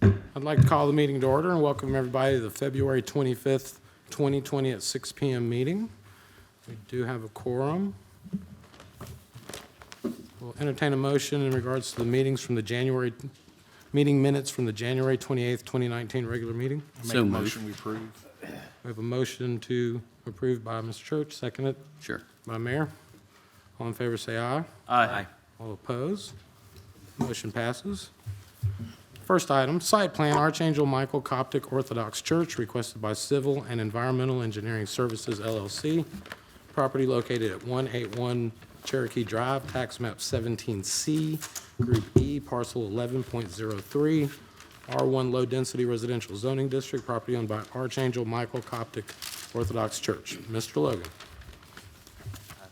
I'd like to call the meeting to order and welcome everybody to the February 25th, 2020 at 6 p.m. meeting. We do have a quorum. We'll entertain a motion in regards to the meeting minutes from the January 28th, 2019 regular meeting. Make a motion we approve. We have a motion to approve by Mr. Church, seconded Sure. by Mayor. All in favor say aye. Aye. All opposed? Motion passes. First item, site plan, Archangel Michael Coptic Orthodox Church, requested by Civil and Environmental Engineering Services, LLC. Property located at 181 Cherokee Drive, tax map 17C, Group E, parcel 11.03, R1 Low Density Residential Zoning District, property owned by Archangel Michael Coptic Orthodox Church. Mr. Logan.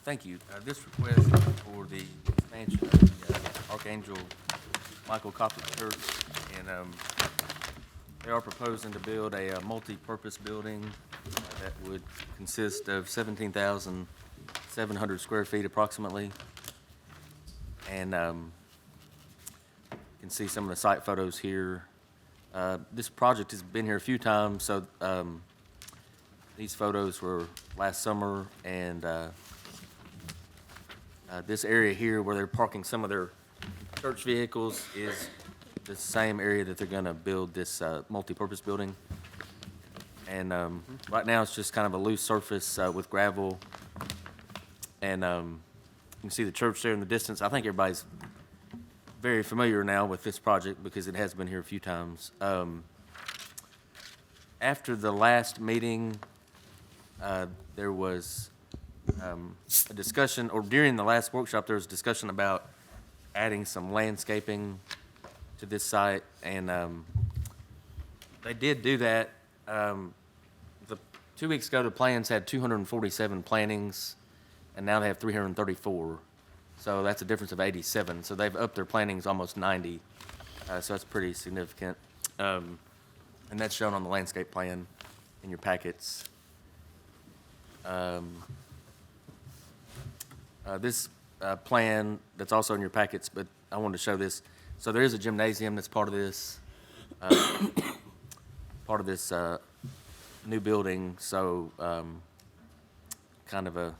Thank you. This request is for the expansion of the Archangel Michael Coptic Church, and they are proposing to build a multi-purpose building that would consist of 17,700 square feet approximately. And you can see some of the site photos here. This project has been here a few times, so these photos were last summer, and this area here where they're parking some of their church vehicles is the same area that they're going to build this multi-purpose building. And right now it's just kind of a loose surface with gravel. And you can see the church there in the distance. I think everybody's very familiar now with this project because it has been here a few times. After the last meeting, there was a discussion, or during the last workshop, there was a discussion about adding some landscaping to this site, and they did do that. 2 weeks ago, the plans had 247 plantings, and now they have 334. So that's a difference of 87. So they've upped their plantings almost 90. So that's pretty significant. And that's shown on the landscape plan in your packets. This plan that's also in your packets, but I wanted to show this. So there is a gymnasium that's part of this, new building. So kind of a,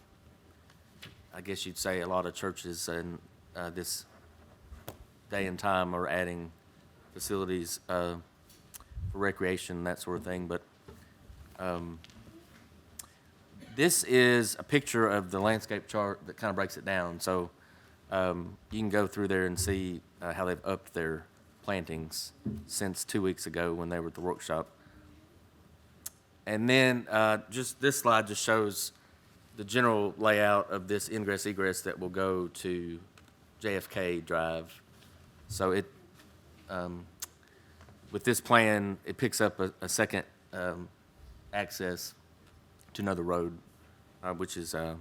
I guess you'd say a lot of churches in this day and time are adding facilities for recreation, that sort of thing. But this is a picture of the landscape chart that kind of breaks it down. So you can go through there and see how they've upped their plantings since 2 weeks ago when they were at the workshop. And then just this slide just shows the general layout of this ingress-egress that will go to JFK Drive. So it, with this plan, it picks up a second access to another road, which is, don't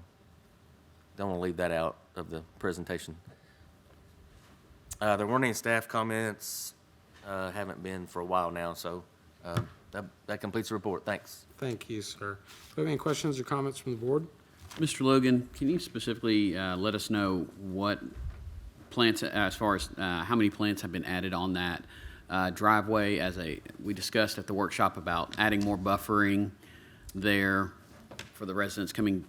want to leave that out of the presentation. There weren't any staff comments, haven't been for a while now, so that completes the report. Thanks. Thank you, sir. Do we have any questions or comments from the board? Mr. Logan, can you specifically let us know what plants, as far as how many plants have been added on that driveway? We discussed at the workshop about adding more buffering there for the residents coming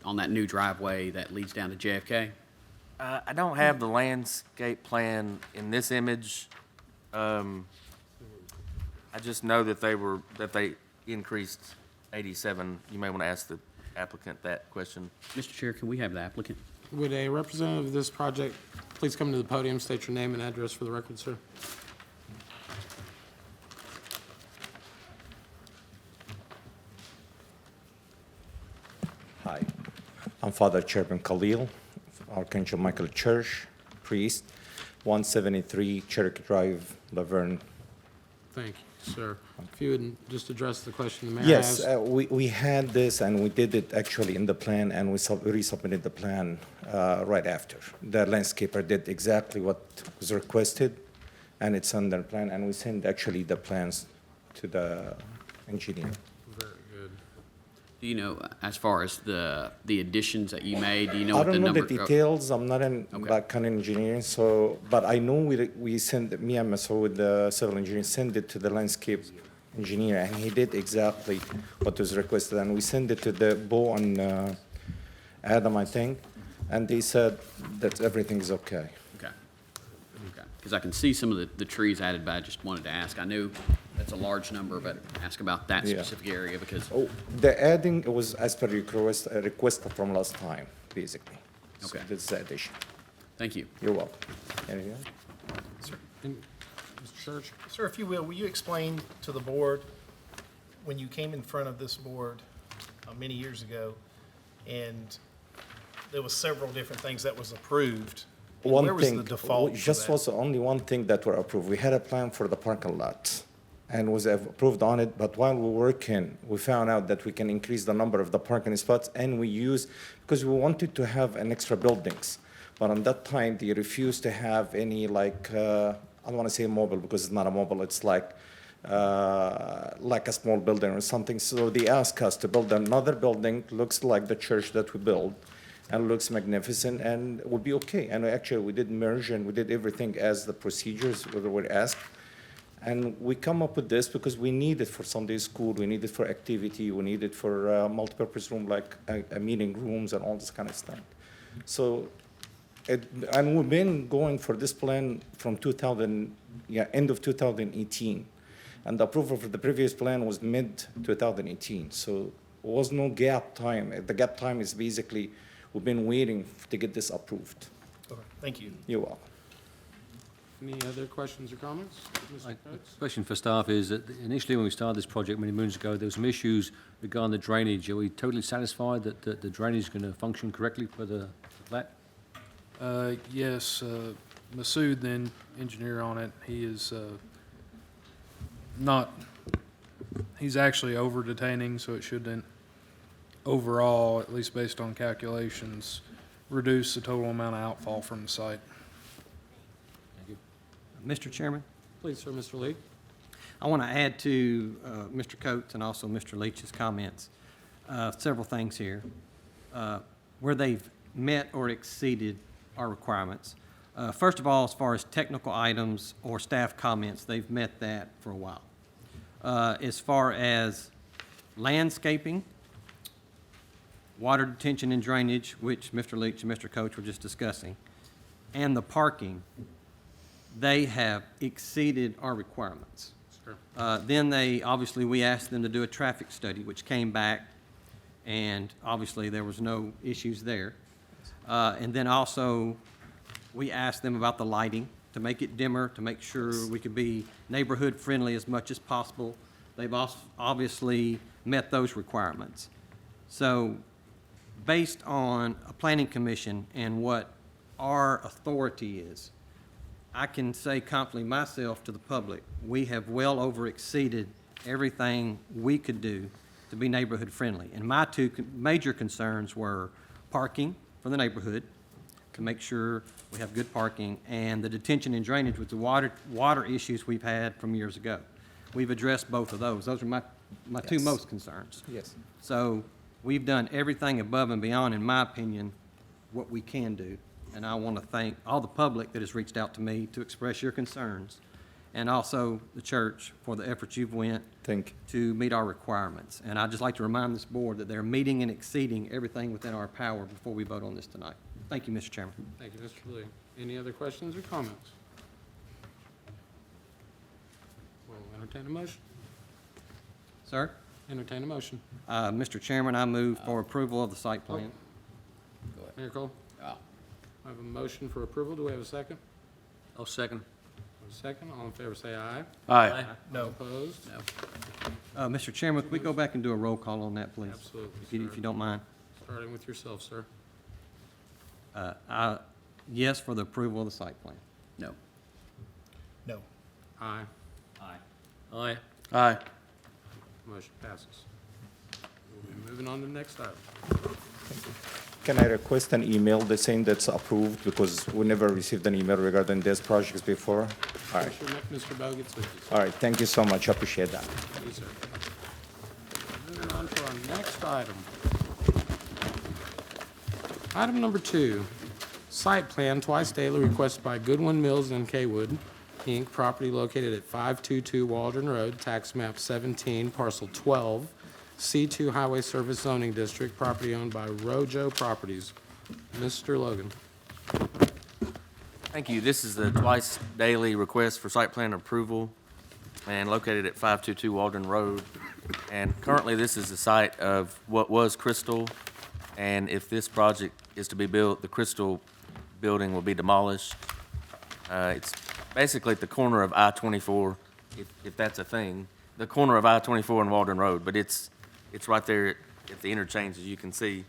on that new driveway that leads down to JFK? I don't have the landscape plan in this image. I just know that they increased 87. You may want to ask the applicant that question. Mr. Chair, can we have the applicant? Would a representative of this project please come to the podium, state your name and address for the record, sir? Hi, I'm Father Chairman Khalil, Archangel Michael Church, priest, 173 Cherokee Drive, Laverne. Thank you, sir. If you would just address the question the mayor Yes, has. we had this, and we did it actually in the plan, and we resubmitted the plan right after. The landscaper did exactly what was requested, and it's on the plan, and we sent actually the plans to the engineer. Very good. Do you know, as far as the additions that you made, do you know I what the don't know number? the details. I'm not in Okay. that kind of engineering, so, but I know we sent, me and Masoud, the civil engineer, sent it to the landscape engineer, and he did exactly what was requested. And we sent it to the Bo and Adam, I think, and they said that everything's okay. Okay. Okay. Because I can see some of the trees added, but I just wanted to ask. I knew that's a large number, but ask about that Yeah. specific area because, Oh, the adding was as per request, request from last time, basically. So Okay. this is the addition. thank you. You're welcome. Anything else? Mr. Church? Sir, if you will you explain to the board, when you came in front of this board many years ago, and there was several different things that was approved, and One where was thing, the default for just that? was only one thing that were approved. We had a plan for the parking lot and was approved on it, but while we were working, we found out that we can increase the number of the parking spots, and we use, because we wanted to have an extra buildings. But on that time, they refused to have any like, I don't want to say mobile because it's not a mobile, it's like a small building or something. So they asked us to build another building, looks like the church that we built, and looks magnificent and will be okay. And actually, we did merge and we did everything as the procedures were asked. And we come up with this because we need it for Sunday school, we need it for activity, we need it for multipurpose room like meeting rooms and all this kind of stuff. So, and we've been going for this plan from end of 2018. And the approval for the previous plan was mid-2018. So there was no gap time. The gap time is basically, we've been waiting to get this approved. Okay, thank you. You're welcome. Any other questions or comments? Mr. The Coates? question for staff is that initially when we started this project many moons ago, there were some issues regarding the drainage. Are we totally satisfied that the drainage is going to function correctly for the flat? Yes, Masood, the engineer on it, he is not, he's actually over detaining, so it shouldn't overall, at least based on calculations, reduce the total amount of outfall from the site. Mr. Chairman, Please, sir, Mr. Lee. I want to add to Mr. Coates and also Mr. Leach's comments, several things here. Where they've met or exceeded our requirements. First of all, as far as technical items or staff comments, they've met that for a while. As far as landscaping, water detention and drainage, which Mr. Leach and Mr. Coates were just discussing, and the parking, they have exceeded our requirements. Sure. Then obviously, we asked them to do a traffic study, which came back, and obviously, there was no issues there. And then also, we asked them about the lighting, to make it dimmer, to make sure we could be neighborhood-friendly as much as possible. They've also obviously met those requirements. So, based on a planning commission and what our authority is, I can say confidently myself to the public, we have well over exceeded everything we could do to be neighborhood friendly. And my two major concerns were parking for the neighborhood, to make sure we have good parking, and the detention and drainage with the water issues we've had from years ago. We've addressed both of those. Those are my two Yes. most concerns. Yes. So we've done everything above and beyond, in my opinion, what we can do. And I want to thank all the public that has reached out to me to express your concerns, and also the church for the efforts you've went Thank you. to meet our requirements. And I'd just like to remind this board that they're meeting and exceeding everything within our power before we vote on this tonight. Thank you, Mr. Chairman. Thank you, Mr. Lee. Any other questions or comments? We'll entertain a motion. Sir? Entertain a motion. Mr. Chairman, I move for approval of the site plan. Mayor Cole? Oh. I have a motion for approval. Do we have a second? I'll second. A second. All in favor, say aye. Aye. No. Opposed? No. Mr. Chairman, could we go back and do a roll call on that, please? Absolutely, If sir. you don't mind. Starting with yourself, sir. Yes for the approval of the site plan. No. No. Aye. Aye. Aye. Motion passes. We'll be moving on to the next item. Can I request an email that's saying that's approved, because we never received an email regarding these projects before? All right, Mr. Bogut, please. all right, thank you so much, I appreciate that. Thank you, sir. On to our next item. Item number 2, site plan twice daily requested by Goodwyn Mills and Cawood, Inc., property located at 522 Waldron Road, tax map 17, parcel 12, C2 Highway Service Zoning District, property owned by Rojo Properties. Mr. Logan. Thank you. This is the twice daily request for site plan approval and located at 522 Waldron Road. And currently, this is the site of what was Crystal. And if this project is to be built, the Crystal building will be demolished. It's basically at the corner of I-24, if that's a thing, the corner of I-24 and Waldron Road, but it's right there at the interchange, as you can see.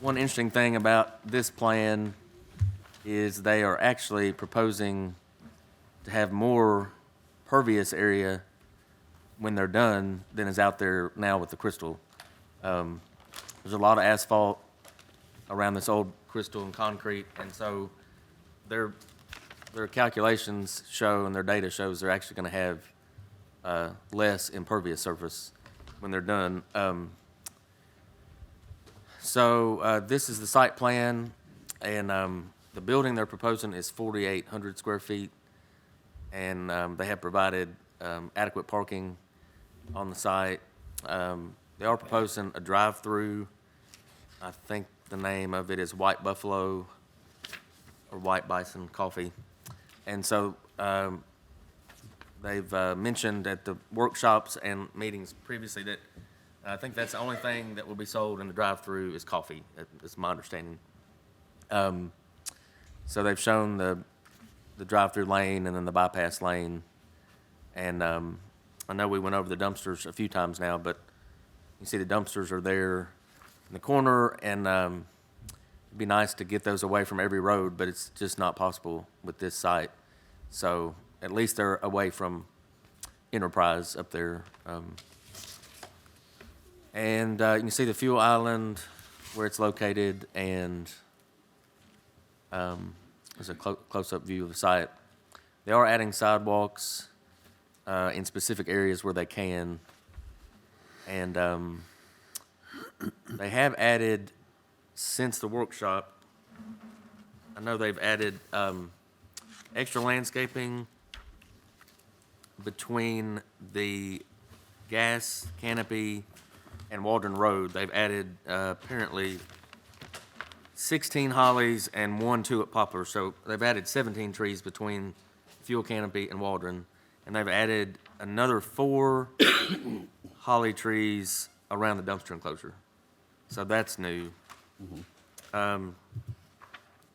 One interesting thing about this plan is they are actually proposing to have more pervious area when they're done than is out there now with the Crystal. There's a lot of asphalt around this old Crystal and concrete, and so their calculations show and their data shows they're actually going to have less impervious surface when they're done. This is the site plan, and the building they're proposing is 4,800 square feet, and they have provided adequate parking on the site. They are proposing a drive-through. I think the name of it is White Buffalo or White Bison Coffee. And so they've mentioned at the workshops and meetings previously that I think that's the only thing that will be sold in the drive-through is coffee. That's my understanding. So they've shown the drive-through lane and then the bypass lane. And I know we went over the dumpsters a few times now, but you see the dumpsters are there in the corner, and it'd be nice to get those away from every road, but it's just not possible with this site. So at least they're away from Enterprise up there. And you can see the fuel island where it's located, and there's a close-up view of the site. They are adding sidewalks in specific areas where they can. And they have added, since the workshop, I know they've added extra landscaping between the gas canopy and Waldron Road. They've added apparently 16 hollies and 1 tulip poplar. So they've added 17 trees between fuel canopy and Waldron. And they've added another 4 holly trees around the dumpster enclosure. So that's new.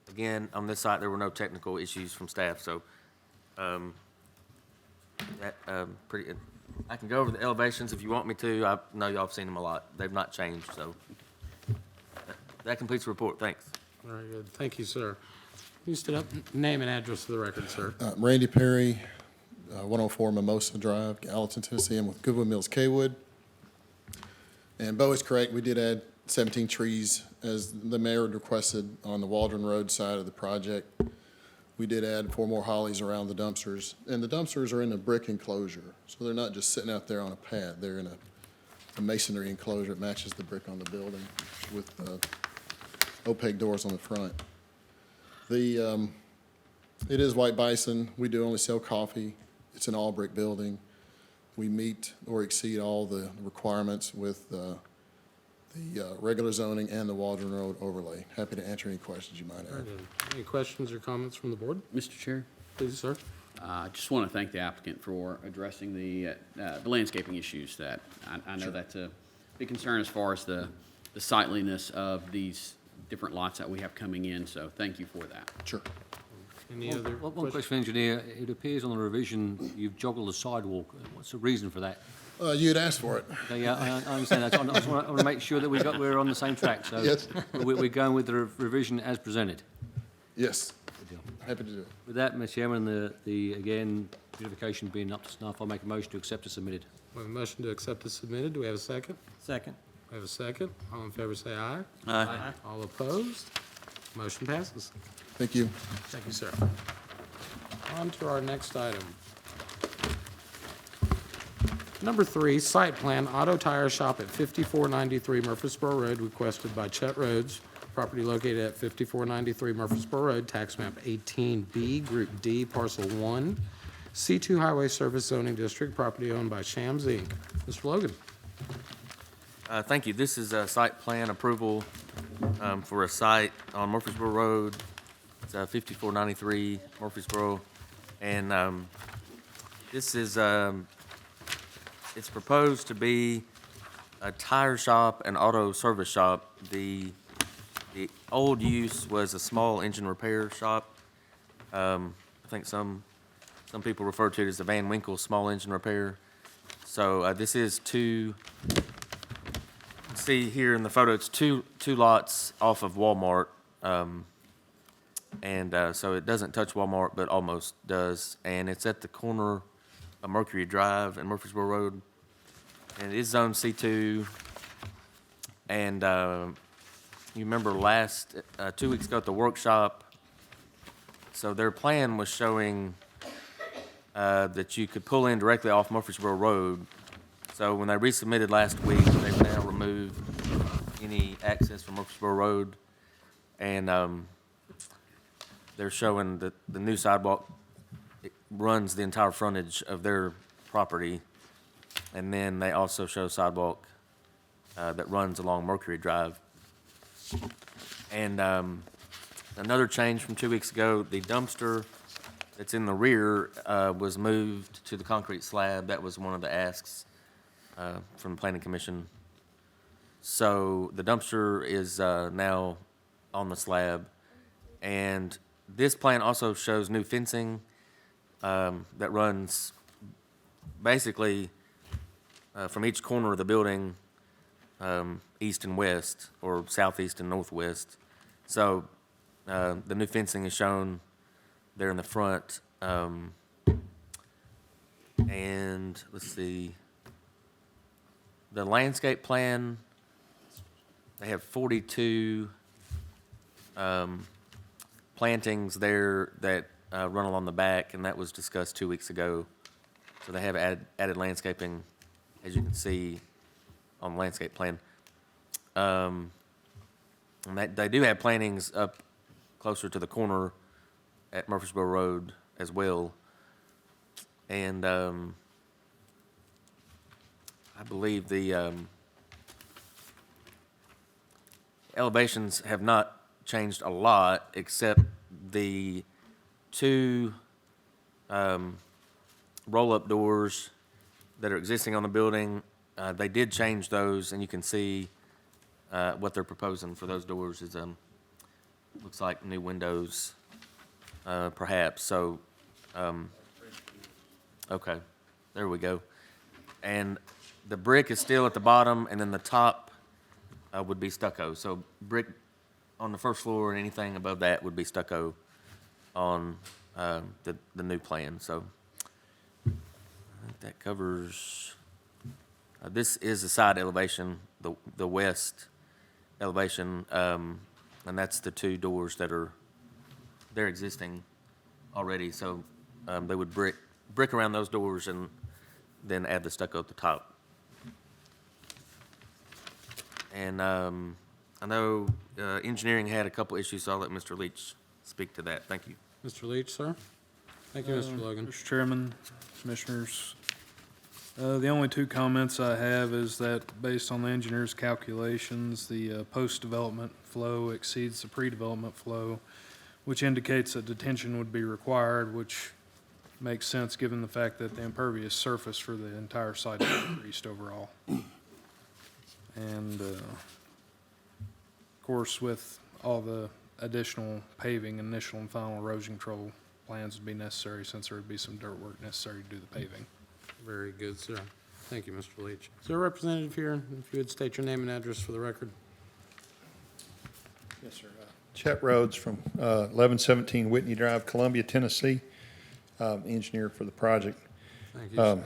Again, on this site, there were no technical issues from staff, so I can go over the elevations if you want me to. I know y'all have seen them a lot. They've not changed, so that completes the report. Thanks. Very good. Thank you, sir. You stood up, name and address for the record, sir. Randy Perry, 104 Mimosa Drive, Gallatin, Tennessee. I'm with Goodwyn Mills Cawood. And Bo is correct. We did add 17 trees as the mayor requested on the Waldron Road side of the project. We did add 4 more hollies around the dumpsters. And the dumpsters are in a brick enclosure. So they're not just sitting out there on a pad. They're in a masonry enclosure that matches the brick on the building with opaque doors on the front. It is White Bison. We do only sell coffee. It's an all-brick building. We meet or exceed all the requirements with the regular zoning and the Waldron Road overlay. Happy to answer any questions you might Very have. good. Any questions or comments from the board? Mr. Chair, Please, sir. I just want to thank the applicant for addressing the landscaping issues that I know that's a big concern as far as the sightliness of these different lots that we have coming in, so thank you for that. Sure. Any other One questions? question, engineer. It appears on the revision you've joggled the sidewalk. What's the reason for that? You'd asked for it. Okay, yeah, I understand that. I just want to make sure that we're on the same track. So Yes. we're going with the revision as presented. Yes. Happy to do it. With that, Mr. Chairman, the again, beautification being up to snuff, I'll make a motion to accept as submitted. We have a motion to accept as submitted. Do we have a second? Second. We have a second. All in favor, say aye. Aye. All opposed? Motion passes. Thank you. Thank you, sir. On to our next item. Number 3, site plan, auto tire shop at 5493 Murfreesboro Road, requested by Chet Rhodes. Property located at 5493 Murfreesboro Road, tax map 18B, Group D, Parcel 1, C2 Highway Service Zoning District, property owned by Shams Inc. Mr. Logan. Thank you. This is a site plan approval for a site on Murfreesboro Road. It's 5493 Murfreesboro. And this is, it's proposed to be a tire shop and auto service shop. The old use was a small engine repair shop. I think some people refer to it as the Van Winkle Small Engine Repair. So this is see here in the photo, it's two lots off of Walmart. So it doesn't touch Walmart, but almost does. And it's at the corner of Mercury Drive and Murfreesboro Road. And it is zone C2. And you remember 2 weeks ago at the workshop, so their plan was showing that you could pull in directly off Murfreesboro Road. So when they resubmitted last week, they've now removed any access from Murfreesboro Road. And they're showing that the new sidewalk, it runs the entire frontage of their property. And then they also show sidewalk that runs along Mercury Drive. And another change from 2 weeks ago, the dumpster that's in the rear was moved to the concrete slab. That was one of the asks from the Planning Commission. So the dumpster is now on the slab. And this plan also shows new fencing that runs basically from each corner of the building, east and west, or southeast and northwest. So the new fencing is shown there in the front. And let's see, the landscape plan, they have 42 plantings there that run along the back, and that was discussed 2 weeks ago. So they have added landscaping, as you can see on the landscape plan. And they do have plantings up closer to the corner at Murfreesboro Road as well. And I believe the elevations have not changed a lot, except the two roll-up doors that are existing on the building. They did change those, and you can see what they're proposing for those doors is looks like new windows, perhaps. So, okay, there we go. And the brick is still at the bottom, and then the top would be stucco. So brick on the first floor, and anything above that would be stucco on the new plan. So I think that covers. This is the side elevation, the west elevation, and that's the two doors they're existing already. So they would brick around those doors and then add the stucco at the top. And I know engineering had a couple issues, so I'll let Mr. Leach speak to that. Thank you. Mr. Leach, sir? Thank you, Mr. Logan. Mr. Chairman, Commissioners, the only two comments I have is that based on the engineer's calculations, the post-development flow exceeds the pre-development flow, which indicates that detention would be required, which makes sense given the fact that the impervious surface for the entire site is increased overall. And, of course, with all the additional paving, initial and final erosion control plans would be necessary since there would be some dirt work necessary to do the paving. Very good, sir. Thank you, Mr. Leach. Is there a representative here? If you would state your name and address for the record. Yes, sir. Chet Rhodes from 1117 Whitney Drive, Columbia, Tennessee, engineer for the project. Thank you, sir.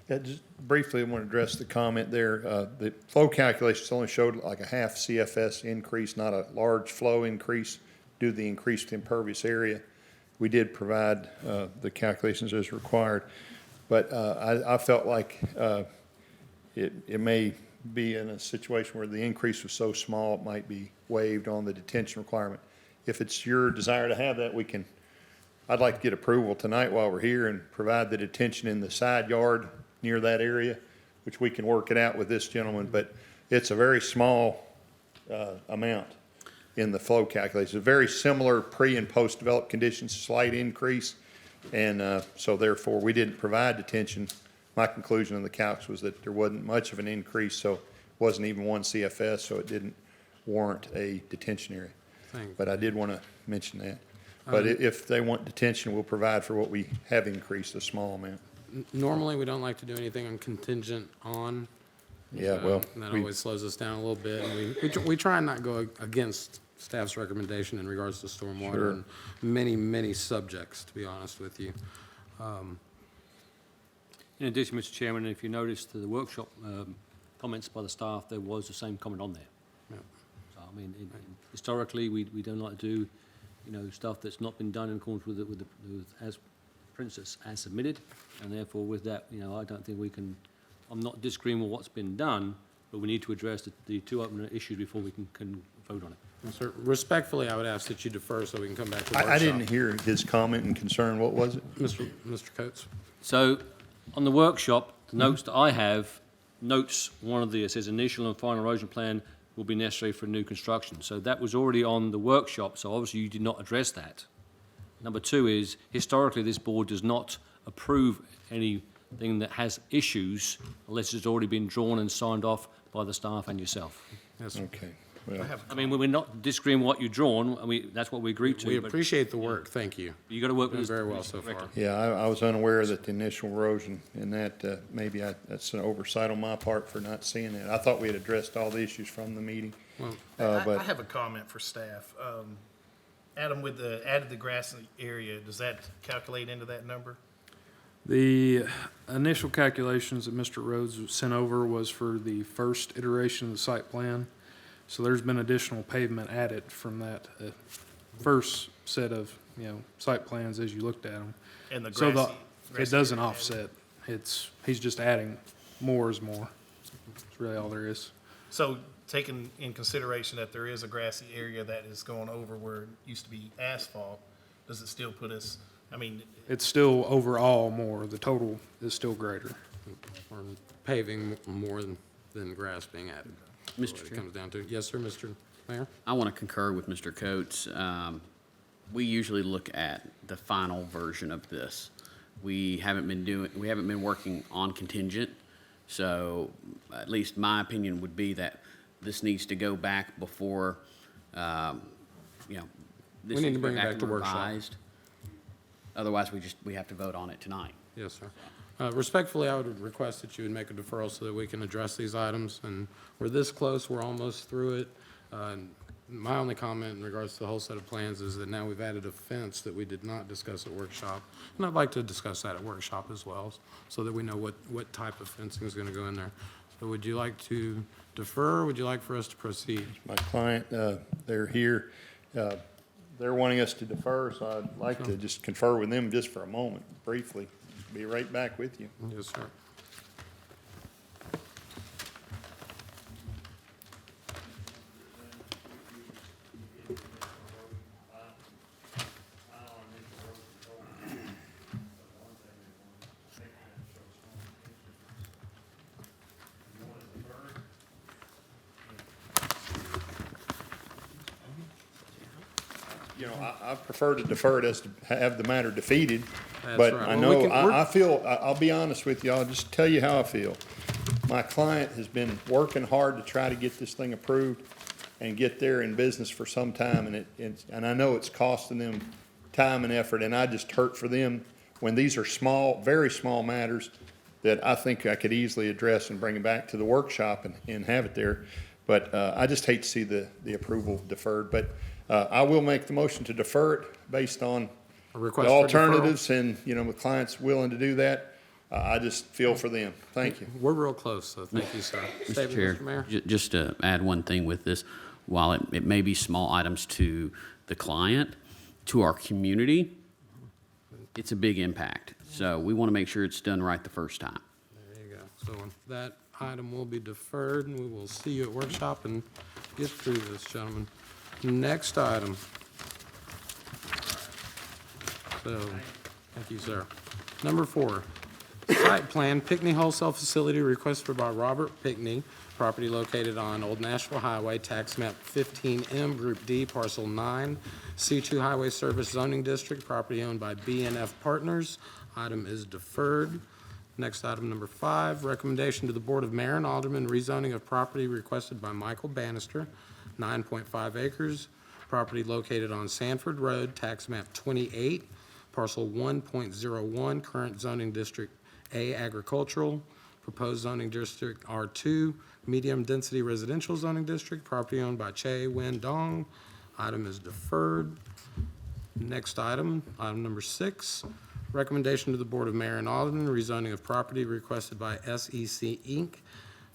Yeah, just briefly, I want to address the comment there. The flow calculations only showed like a half CFS increase, not a large flow increase due to the increased impervious area. We did provide the calculations as required. But I felt like it may be in a situation where the increase was so small, it might be waived on the detention requirement. If it's your desire to have that, I'd like to get approval tonight while we're here and provide the detention in the side yard near that area, which we can work it out with this gentleman, but it's a very small amount in the flow calculation. Very similar pre and post-developed conditions, slight increase, and so therefore we didn't provide detention. My conclusion in the calcs was that there wasn't much of an increase, so it wasn't even 1 CFS, so it didn't warrant a detention area. Thank you. But I did want to mention that. But if they want detention, we'll provide for what we have increased, a small amount. Normally, we don't like to do anything on contingent on. Yeah, well, That we- always slows us down a little bit, and we try and not go against staff's recommendation in regards to stormwater Sure. and many subjects, to be honest with you. In addition, Mr. Chairman, if you noticed the workshop comments by the staff, there was the same comment on there. Yeah. So, I mean, historically, we don't like to do, stuff that's not been done in accordance with as Princess as submitted, and therefore with that, I don't think we can, I'm not disagreeing with what's been done, but we need to address the two open issues before we can vote on it. Yes, sir. Respectfully, I would ask that you defer so we can come back to the workshop. I didn't hear his comment and concern. What was it? Mr. Coates? So, on the workshop, the notes that I have, notes one of the, it says initial and final erosion plan will be necessary for new construction. So that was already on the workshop, so obviously you did not address that. Number two is, historically, this board does not approve anything that has issues unless it's already been drawn and signed off by the staff and yourself. Yes, sir. Okay. Well, I mean, we're not disagreeing with what you've drawn, and that's what we agreed to. We but appreciate the work, thank you. You got to work Doing with us. very well so far. yeah, I was unaware that the initial erosion and that, that's an oversight on my part for not seeing that. I thought we had addressed all the issues from the meeting. Well, I have a comment for staff. Adam, with added the grassy area, does that calculate into that number? The initial calculations that Mr. Rhodes sent over was for the first iteration of the site plan. So there's been additional pavement added from that first set of, site plans as you looked at them. And the So grassy. it doesn't offset. He's just adding more is more. That's really all there is. So taking in consideration that there is a grassy area that is going over where it used to be asphalt, does it still put us, It's still overall more. The total is still greater. Or paving more than grass being added. Mr. That's what it Chair. comes down to. Yes, sir, Mr. Mayor? I want to concur with Mr. Coates. We usually look at the final version of this. We haven't been working on contingent, so at least my opinion would be that this needs to go back before, this We need to needs go bring it back and to workshop. revised. Otherwise, we have to vote on it tonight. Yes, sir. Respectfully, I would request that you would make a deferral so that we can address these items. And we're this close, we're almost through it. And my only comment in regards to the whole set of plans is that now we've added a fence that we did not discuss at workshop. And I'd like to discuss that at workshop as well, so that we know what type of fencing is going to go in there. So would you like to defer, or would you like for us to proceed? My client, they're here. They're wanting us to defer, so I'd like to just confer with them just for a moment, briefly. Be right back with you. Yes, sir. I prefer to defer it as to have the matter defeated, That's but right. I Well, we know, can- I feel, I'll be honest with you, I'll just tell you how I feel. My client has been working hard to try to get this thing approved and get there in business for some time, and I know it's costing them time and effort, and I just hurt for them when these are small, very small matters that I think I could easily address and bring it back to the workshop and have it there. But I just hate to see the approval deferred, but I will make the motion to defer it based on A the request for deferral? alternatives, and, the client's willing to do that. I just feel for them. Thank you. We're real close, so thank you, sir. Mr. Statement, Chair, Mr. Mayor? just to add one thing with this, while it may be small items to the client, to our community, it's a big impact. So we want to make sure it's done right the first time. There you go. So that item will be deferred, and we will see you at workshop and get through this, gentlemen. Next item. So, thank you, sir. Number 4, site plan, Pickney Wholesale Facility requested by Robert Pickney, property located on Old Nashville Highway, tax map 15M, Group D, parcel 9, C2 Highway Service Zoning District, property owned by B&F Partners. Item is deferred. Next item, number 5, recommendation to the Board of Mayor and Aldermen, rezoning of property requested by Michael Bannister, 9.5 acres, property located on Sanford Road, tax map 28, parcel 1.01, current zoning district A, agricultural, proposed zoning district R2, medium-density residential zoning district, property owned by Che Wen Dong. Item is deferred. Next item, item number 6, recommendation to the Board of Mayor and Aldermen, rezoning of property requested by SEC Inc.,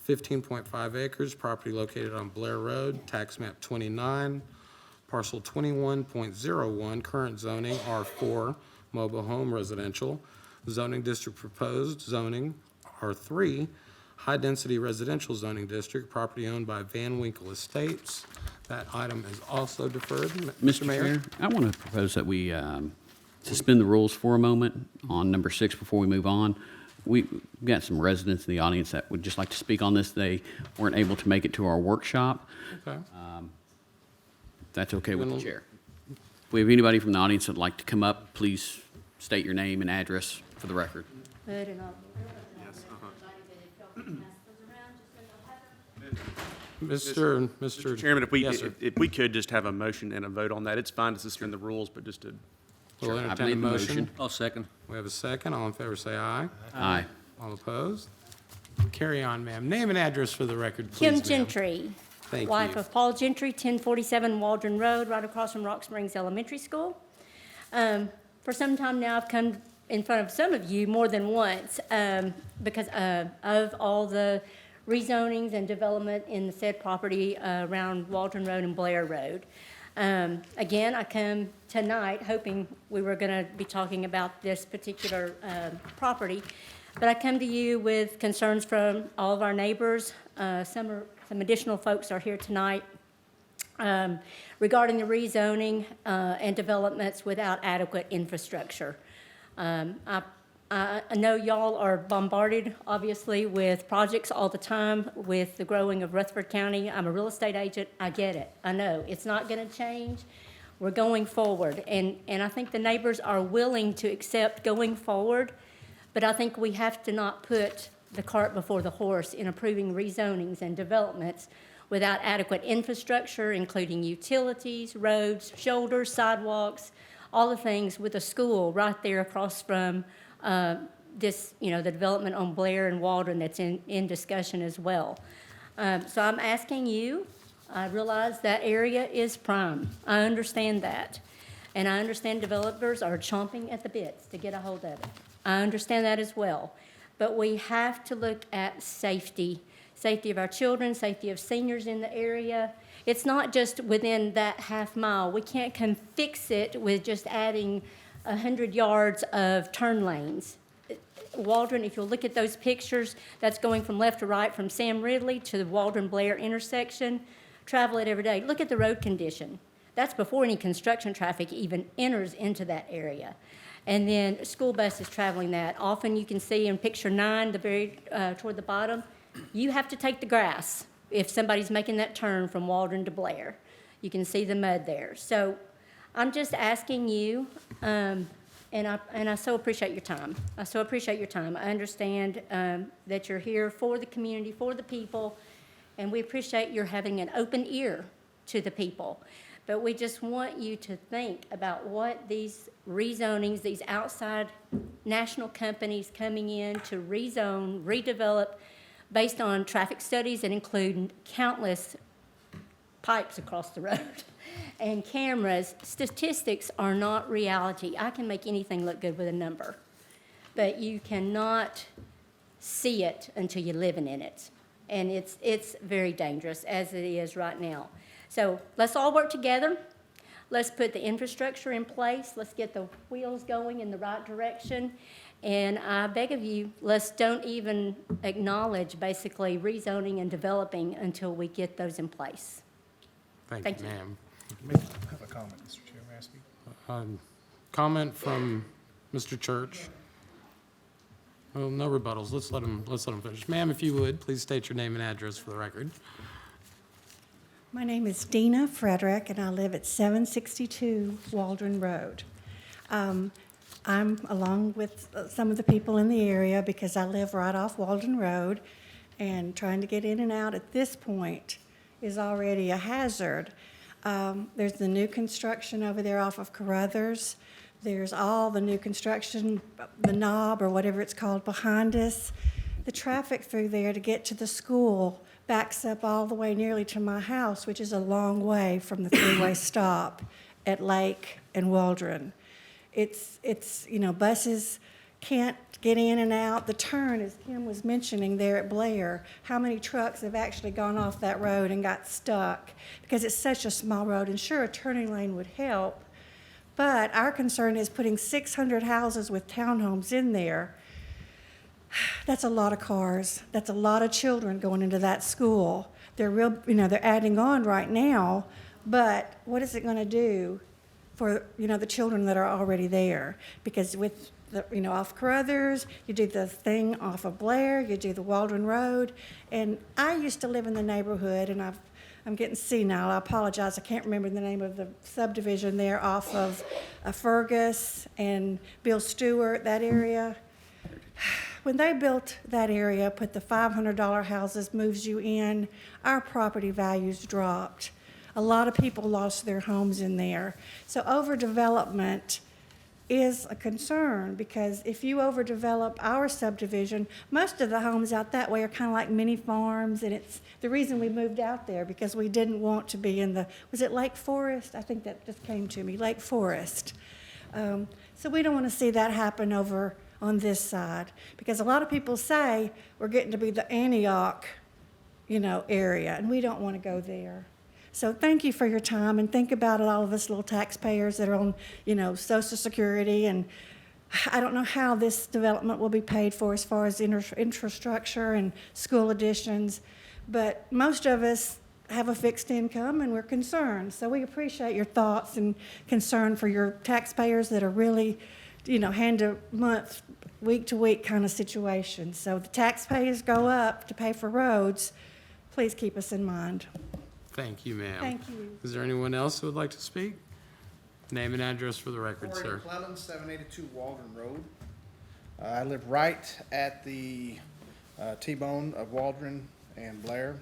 15.5 acres, property located on Blair Road, tax map 29, parcel 21.01, current zoning R4, mobile home residential, zoning district proposed zoning R3, high-density residential zoning district, property owned by Van Winkle Estates. That item is also deferred. Mr. Mayor, I want to propose that we suspend the rules for a moment on number 6 before we move on. We've got some residents in the audience that would just like to speak on this. They weren't able to make it to our workshop. Okay. If that's okay with the chair. If we have anybody from the audience that'd like to come up, please state your name and address for the record. Mr. Chairman, Yes, sir. if we could just have a motion and a vote on that, it's fine to suspend the rules, but just to, We'll I've entertain a made the motion. I'll second. We have a second. All in favor, say aye. Aye. All opposed? Carry on, ma'am. Name and address for the record, please, Kim ma'am. Gentry. Thank Wife you. of Paul Gentry, 1047 Waldron Road, right across from Rock Springs Elementary School. For some time now, I've come in front of some of you more than once because of all the rezonings and development in the said property around Waldron Road and Blair Road. Again, I come tonight hoping we were going to be talking about this particular property, but I come to you with concerns from all of our neighbors. Some additional folks are here tonight regarding the rezoning and developments without adequate infrastructure. I know y'all are bombarded, obviously, with projects all the time with the growing of Rutherford County. I'm a real estate agent. I get it. I know. It's not going to change. We're going forward. And I think the neighbors are willing to accept going forward, but I think we have to not put the cart before the horse in approving rezonings and developments without adequate infrastructure, including utilities, roads, shoulders, sidewalks, all the things with a school right there across from this, the development on Blair and Waldron that's in discussion as well. So I'm asking you, I realize that area is prime. I understand that. And I understand developers are chomping at the bits to get a hold of it. I understand that as well. But we have to look at safety of our children, safety of seniors in the area. It's not just within that half mile. We can't fix it with just adding 100 yards of turn lanes. Waldron, if you'll look at those pictures, that's going from left to right from Sam Ridley to the Waldron-Blair intersection. Travel it every day. Look at the road condition. That's before any construction traffic even enters into that area. And then school buses traveling that. Often you can see in picture 9, the very toward the bottom, you have to take the grass if somebody's making that turn from Waldron to Blair. You can see the mud there. So I'm just asking you, and I so appreciate your time. I so appreciate your time. I understand that you're here for the community, for the people, and we appreciate your having an open ear to the people. But we just want you to think about what these rezonings, these outside national companies coming in to rezone, redevelop, based on traffic studies that include countless pipes across the road and cameras. Statistics are not reality. I can make anything look good with a number, but you cannot see it until you're living in it. And it's very dangerous as it is right now. So let's all work together. Let's put the infrastructure in place. Let's get the wheels going in the right direction. And I beg of you, let's don't even acknowledge basically rezoning and developing until we get those in place. Thank Thank you, you. ma'am. I have a comment, Mr. Chair, may I speak? Comment from Mr. Church. Oh, no rebuttals. Let's let him finish. Ma'am, if you would, please state your name and address for the record. My name is Dina Frederick, and I live at 762 Waldron Road. I'm along with some of the people in the area because I live right off Waldron Road, and trying to get in and out at this point is already a hazard. There's the new construction over there off of Carruthers. There's all the new construction, the knob or whatever it's called behind us. The traffic through there to get to the school backs up all the way nearly to my house, which is a long way from the three-way stop at Lake and Waldron. It's buses can't get in and out. The turn, as Kim was mentioning there at Blair, how many trucks have actually gone off that road and got stuck because it's such a small road, and sure, a turning lane would help, but our concern is putting 600 houses with townhomes in there. That's a lot of cars. That's a lot of children going into that school. They're adding on right now, but what is it going to do for, the children that are already there? Because with off Carruthers, you do the thing off of Blair, you do the Waldron Road, and I used to live in the neighborhood, and I'm getting senile. I apologize. I can't remember the name of the subdivision there off of Fergus and Bill Stewart, that area. When they built that area, put the $500 houses, moves you in, our property values dropped. A lot of people lost their homes in there. So overdevelopment is a concern, because if you overdevelop our subdivision, most of the homes out that way are kind of like mini farms, and it's the reason we moved out there, because we didn't want to be in was it Lake Forest? I think that just came to me, Lake Forest. So we don't want to see that happen over on this side, because a lot of people say we're getting to be the Antioch, area, and we don't want to go there. So thank you for your time, and think about it, all of us little taxpayers that are on, Social Security, and I don't know how this development will be paid for as far as infrastructure and school additions, but most of us have a fixed income and we're concerned. So we appreciate your thoughts and concern for your taxpayers that are really, hand to month, week to week kind of situation. So the taxpayers go up to pay for roads. Please keep us in mind. Thank you, ma'am. Thank you. Is there anyone else who would like to speak? Name and address for the record, Corey sir. Clemens, 782 Waldron Road. I live right at the T-bone of Waldron and Blair.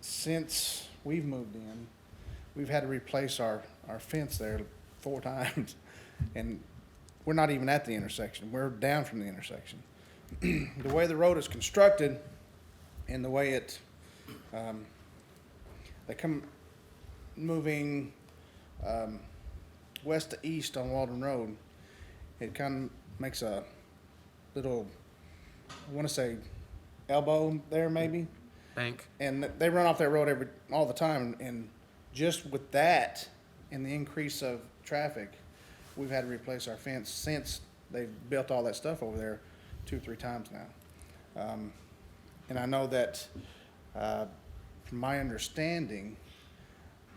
Since we've moved in, we've had to replace our fence there 4 times. And we're not even at the intersection. We're down from the intersection. The way the road is constructed and the way they come moving west to east on Waldron Road, it kind of makes a little, I want to say, elbow there maybe. Bank. And they run off that road all the time. And just with that and the increase of traffic, we've had to replace our fence since they've built all that stuff over there 2-3 times now. And I know that, from my understanding,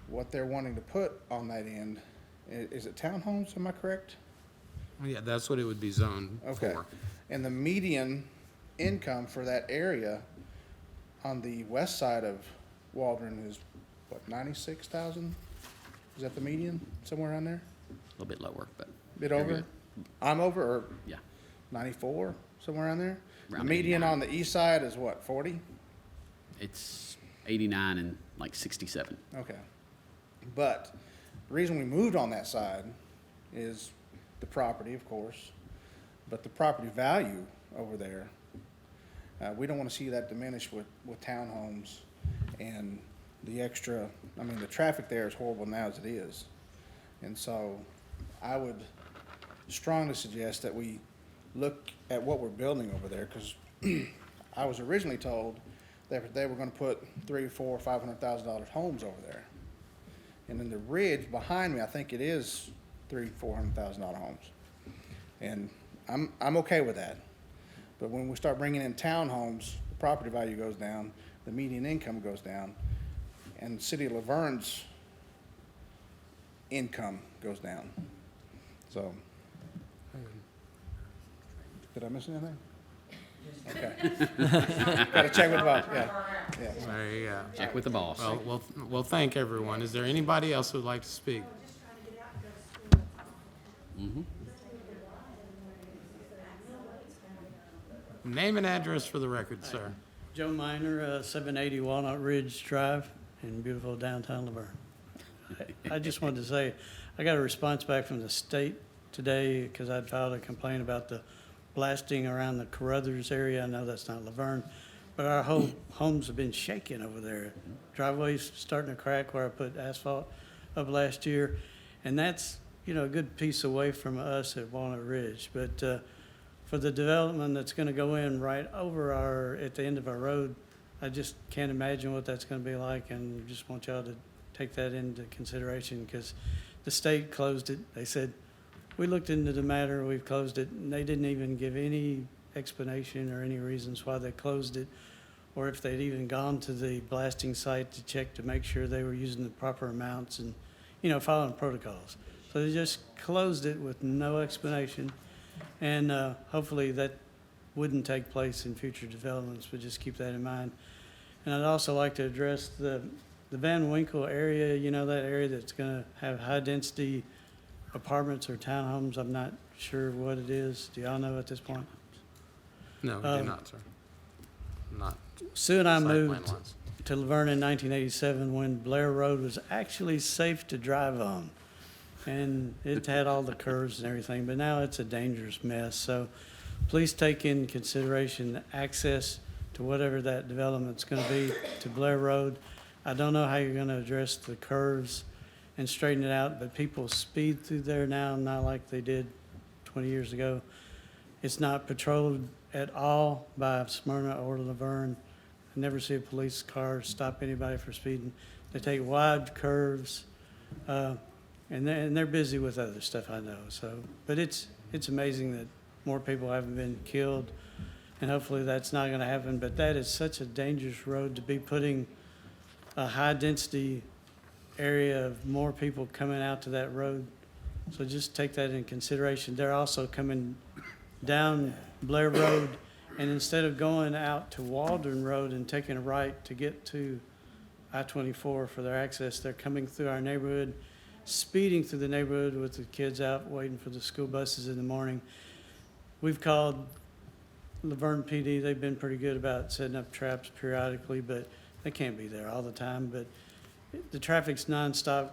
what they're wanting to put on that end, is it townhomes, am I correct? Yeah, that's what it would be zoned Okay. for. And the median income for that area on the west side of Waldron is, what, 96,000? Is that the median, somewhere around there? A little bit lower, but. Bit you're over? good. I'm over, or Yeah. 94, somewhere around there? The Around median 89. on the east side is what, 40? It's 89 and like 67. Okay. But the reason we moved on that side is the property, of course, but the property value over there, we don't want to see that diminish with townhomes and the extra, the traffic there is horrible now as it is. And so I would strongly suggest that we look at what we're building over there, because I was originally told that they were going to put $300,000, $400,000, $500,000 homes over there. And then the ridge behind me, I think it is $300,000-400,000 homes. And I'm okay with that. But when we start bringing in townhomes, the property value goes down, the median income goes down, and the city of Laverne's income goes down. So, did I miss anything? Okay. Gotta check with Bob, yeah. There you go. Check with the boss. Well, thank everyone. Is there anybody else who would like to speak? Name and address for the record, sir. Joe Miner, 780 Walnut Ridge Drive in beautiful downtown Laverne. I just wanted to say, I got a response back from the state today because I'd filed a complaint about the blasting around the Carruthers area. I know that's not Laverne, but our whole homes have been shaking over there. Driveways starting to crack where I put asphalt up last year, and that's, you know, a good piece away from us at Walnut Ridge. But for the development that's going to go in right over at the end of our road, I just can't imagine what that's going to be like, and just want y'all to take that into consideration because the state closed it. They said, we looked into the matter, we've closed it, and they didn't even give any explanation or any reasons why they closed it, or if they'd even gone to the blasting site to check to make sure they were using the proper amounts and, you know, following protocols. So they just closed it with no explanation, and hopefully that wouldn't take place in future developments, but just keep that in mind. And I'd also like to address the Van Winkle area, you know, that area that's gonna have high-density apartments or townhomes. I'm not sure what it is. Do y'all know at this point? No, we do not, sir. Not. Sue and I site plan moved wise. to Laverne in 1987 when Blair Road was actually safe to drive on. And it had all the curves and everything, but now it's a dangerous mess. So please take in consideration the access to whatever that development's gonna be to Blair Road. I don't know how you're gonna address the curves and straighten it out, but people speed through there now, not like they did 20 years ago. It's not patrolled at all by Smyrna or Laverne. I never see a police car stop anybody for speeding. They take wide curves, and they're busy with other stuff, I know. So, but it's amazing that more people haven't been killed, and hopefully that's not gonna happen. But that is such a dangerous road to be putting a high-density area of more people coming out to that road. So just take that in consideration. They're also coming down Blair Road, and instead of going out to Waldron Road and taking a right to get to I-24 for their access, they're coming through our neighborhood, speeding through the neighborhood with the kids out waiting for the school buses in the morning. We've called Laverne PD. They've been pretty good about setting up traps periodically, but they can't be there all the time. But the traffic's nonstop.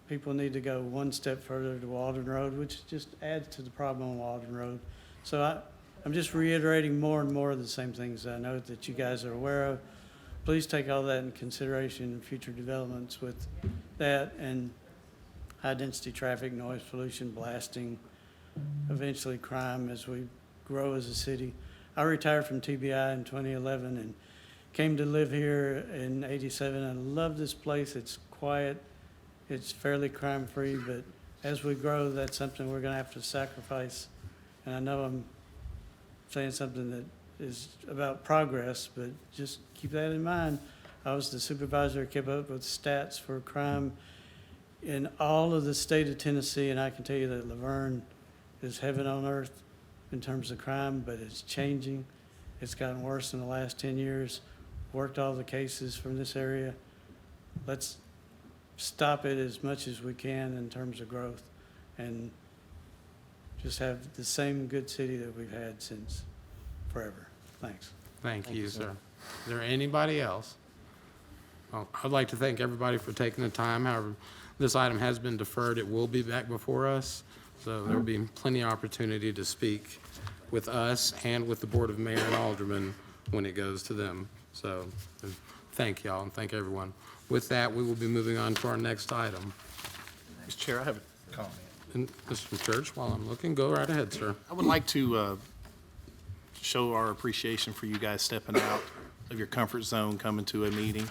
People need to go one step further to Waldron Road, which just adds to the problem on Waldron Road. So I'm just reiterating more and more of the same things I know that you guys are aware of. Please take all that in consideration in future developments with that and high-density traffic, noise pollution, blasting, eventually crime as we grow as a city. I retired from TBI in 2011 and came to live here in '87. I love this place. It's quiet. It's fairly crime-free, but as we grow, that's something we're going to have to sacrifice. And I know I'm saying something that is about progress, but just keep that in mind. I was the supervisor who kept up with stats for crime in all of the state of Tennessee, and I can tell you that Laverne is heaven on earth in terms of crime, but it's changing. It's gotten worse in the last 10 years. Worked all the cases from this area. Let's stop it as much as we can in terms of growth and just have the same good city that we've had since forever. Thanks. Thank you, sir. Is there anybody else? Well, I'd like to thank everybody for taking the time. However, this item has been deferred. It will be back before us, so there will be plenty of opportunity to speak with us and with the Board of Mayor and Aldermen when it goes to them. So thank y'all and thank everyone. With that, we will be moving on to our next item. Mr. Chair, I have a comment. And Mr. Church, while I'm looking, go right ahead, sir. I would like to show our appreciation for you guys stepping out of your comfort zone, coming to a meeting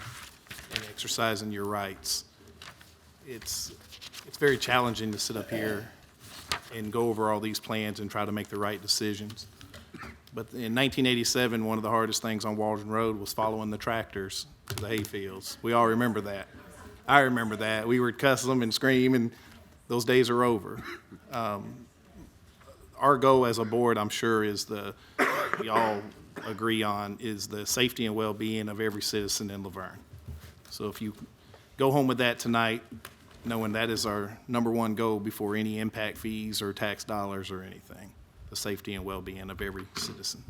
and exercising your rights. it's very challenging to sit up here and go over all these plans and try to make the right decisions. But in 1987, one of the hardest things on Waldron Road was following the tractors to the hayfields. We all remember that. I remember that. We would cuss them and scream, and those days are over. Our goal as a board, I'm sure, we all agree on, is the safety and well-being of every citizen in Laverne. So if you go home with that tonight, knowing that is our number one goal before any impact fees or tax dollars or anything, the safety and well-being of every citizen.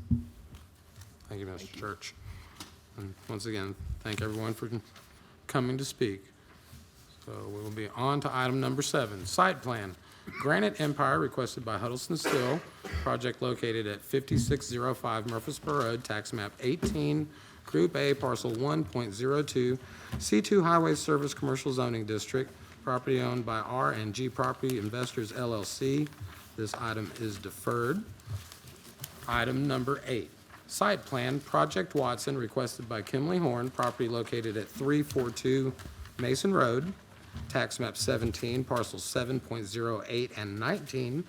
Thank you, Mr. Church. And once again, thank everyone for coming to speak. So we will be on to item number 7, site plan. Granite Empire requested by Huddleston Still, project located at 5605 Murfreesboro Road, tax map 18, Group A, parcel 1.02, C2 Highway Service Commercial Zoning District, property owned by R&G Property Investors LLC. This item is deferred. Item number 8, site plan, Project Watson, requested by Kimberly-Horn, property located at 342 Mason Road, tax map 17, parcels 7.08 and 19,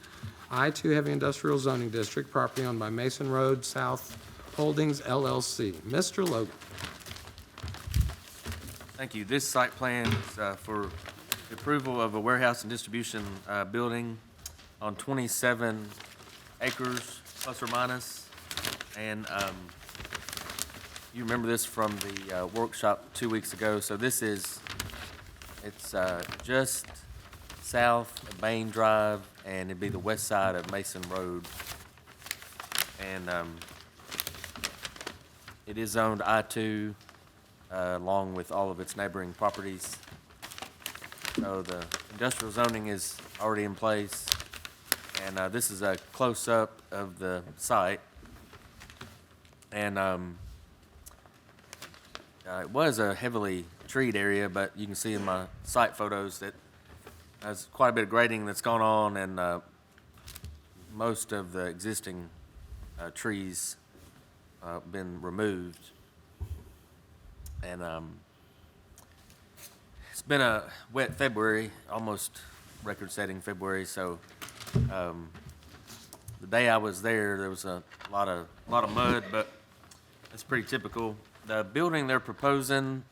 I-2 Heavy Industrial Zoning District, property owned by Mason Road South Holdings LLC. Mr. Logan. Thank you. This site plan is for the approval of a warehouse and distribution building on 27 acres, plus or minus. And you remember this from the workshop 2 weeks ago. So this is, it's just south of Bain Drive, and it'd be the west side of Mason Road. And it is zoned I-2 along with all of its neighboring properties. So the industrial zoning is already in place. And this is a close-up of the site. And it was a heavily treed area, but you can see in my site photos that there's quite a bit of grading that's gone on, and most of the existing trees been removed. And it's been a wet February, almost record-setting February, so the day I was there was a lot of mud, but it's pretty typical. The building they're proposing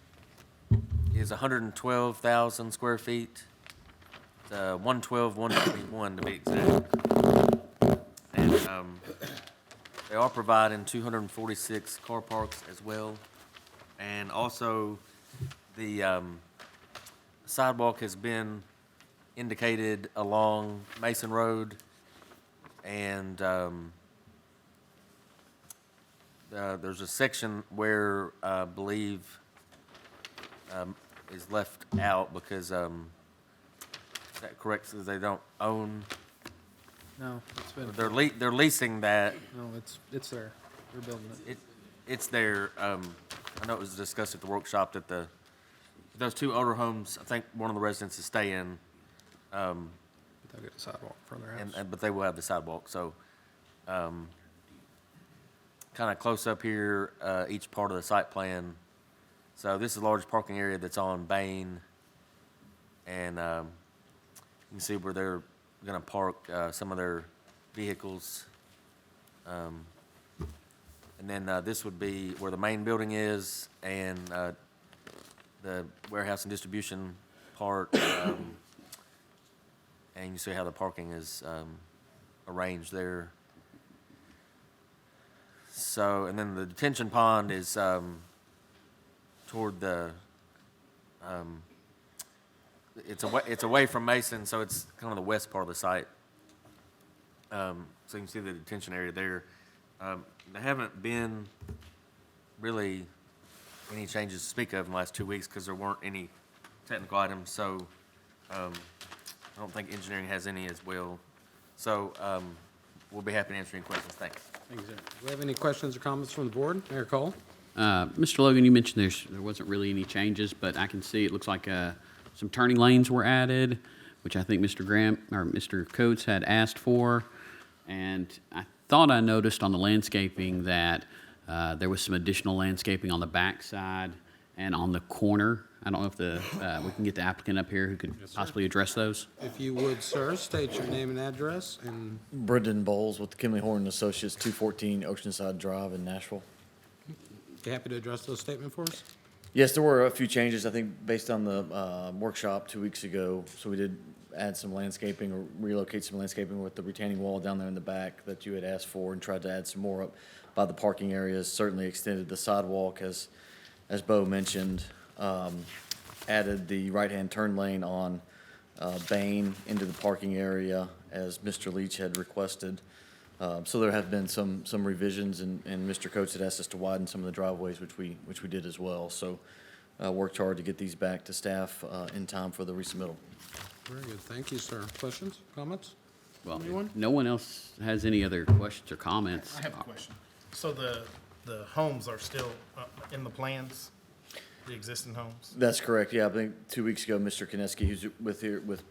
is 112,000 square feet. It's 112, 121 to be exact. And they are providing 246 car parks as well. And also the sidewalk has been indicated along Mason Road, and there's a section where I believe is left out because, is that correct, so they don't own? No, it's been, They're leasing that. no, it's there. They're building it. It's there. I know it was discussed at the workshop that those two older homes, I think one of the residents is staying. They'll get the sidewalk from their house. But they will have the sidewalk, so, kind of close up here, each part of the site plan. So this is a large parking area that's on Bain, and, you can see where they're gonna park, some of their vehicles. And then, this would be where the main building is, and, the warehouse and distribution part, and you see how the parking is arranged there. So, and then the detention pond is toward the, it's away from Mason, so it's kind of the west part of the site. So you can see the detention area there. There haven't been really any changes to speak of in the last 2 weeks because there weren't any technical items, so I don't think engineering has any as well. So we'll be happy to answer any questions. Thanks. Thank you, sir. Do we have any questions or comments from the board? Mayor Cole? Mr. Logan, you mentioned there wasn't really any changes, but I can see it looks like some turning lanes were added, which I think Mr. Graham or Mr. Coates had asked for. And I thought I noticed on the landscaping that there was some additional landscaping on the back side, and on the corner. I don't know if we can get the applicant up here who could possibly address those. If you would, sir, state your name and address, and Brendan Bowles with Kimberly-Horn Associates, 214 Oceanside Drive in Nashville. you happy to address those statement for us? Yes, there were a few changes, I think, based on the workshop 2 weeks ago. So we did add some landscaping or relocate some landscaping with the retaining wall down there in the back that you had asked for, and tried to add some more up by the parking areas. Certainly extended the sidewalk, as Bo mentioned. Added the right-hand turn lane on Bain into the parking area, as Mr. Leach had requested. So there have been some revisions, and Mr. Coates had asked us to widen some of the driveways, which we did as well. So worked hard to get these back to staff in time for the resubmittal. Very good, thank you, sir. Questions, comments? Well, Anyone? if no one else has any other questions or comments. I have a question. So the homes are still in the plans, the existing homes? That's correct, yeah. I think 2 weeks ago, Mr. Kineski, who's with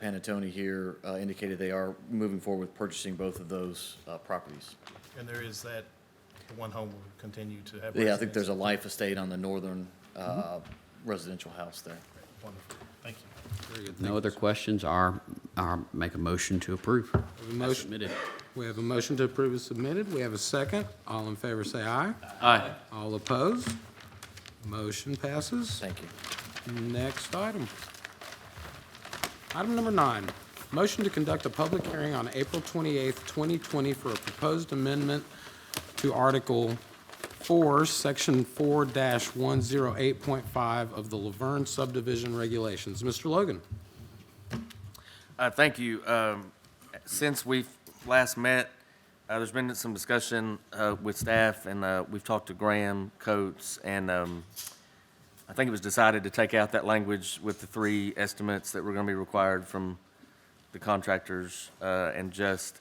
Panattoni here, indicated they are moving forward with purchasing both of those properties. And there is that, the one home will continue to have. Yeah, I think there's a life estate on the northern residential house there. Wonderful, thank you. Very good, No thank other you, sir. questions, make a motion to approve. We have a As motion- submitted. We have a motion to approve as submitted. We have a second. All in favor, say aye. Aye. All opposed? Motion passes. Thank you. Next item. Item number 9, motion to conduct a public hearing on April 28th, 2020 for a proposed amendment to Article 4, Section 4-108.5 of the Laverne Subdivision Regulations. Mr. Logan. Thank you. Since we've last met, there's been some discussion with staff, and we've talked to Graham, Coates, and I think it was decided to take out that language with the 3 estimates that were going to be required from the contractors, and just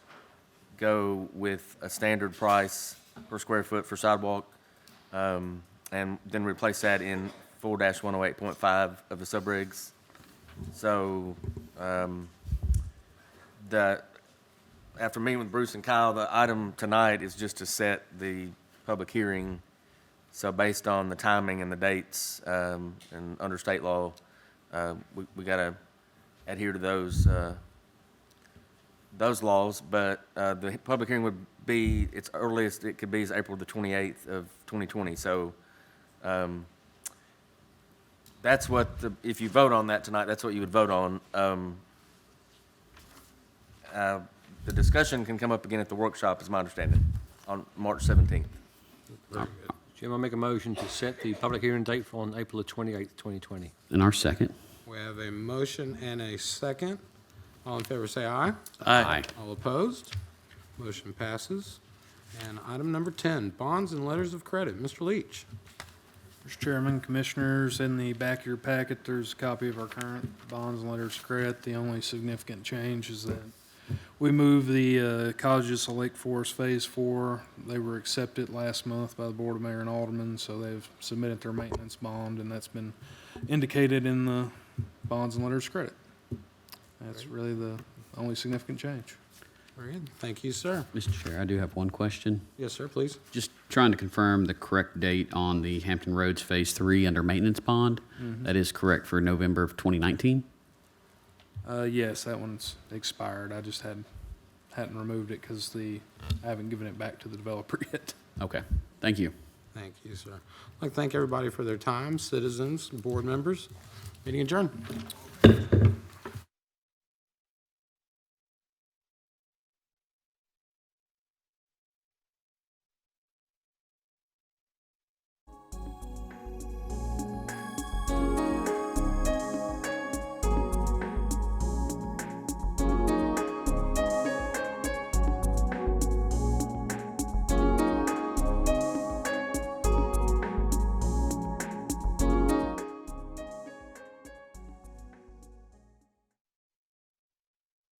go with a standard price per square foot for sidewalk, and then replace that in 4-108.5 of the subregs. So, after meeting with Bruce and Kyle, the item tonight is just to set the public hearing. So based on the timing and the dates, and under state law, we got to adhere to those laws. But the public hearing would be, its earliest it could be is April the 28th of 2020. So that's what, if you vote on that tonight, that's what you would vote on. The discussion can come up again at the workshop, is my understanding, on March 17th. Jim, I make a motion to set the public hearing date for on April the 28th, 2020. And our second. We have a motion and a second. All in favor, say aye. Aye. All opposed? Motion passes. And item number 10, bonds and letters of credit. Mr. Leach. Mr. Chairman, Commissioners, in the back of your packet, there's a copy of our current bonds and letters of credit. The only significant change is that we moved the Colleges of Lake Forest Phase 4. They were accepted last month by the Board of Mayor and Aldermen, so they've submitted their maintenance bond, and that's been indicated in the bonds and letters of credit. That's really the only significant change. Very good. Thank you, sir. Mr. Chair, I do have one question. Yes, sir, please. Just trying to confirm the correct date on the Hampton Roads Phase 3 under maintenance bond. That is correct for November of 2019? Yes, that one's expired. I just hadn't removed it because I haven't given it back to the developer yet. Okay, thank you. Thank you, sir. I'd like to thank everybody for their time, citizens, board members. Meeting adjourned.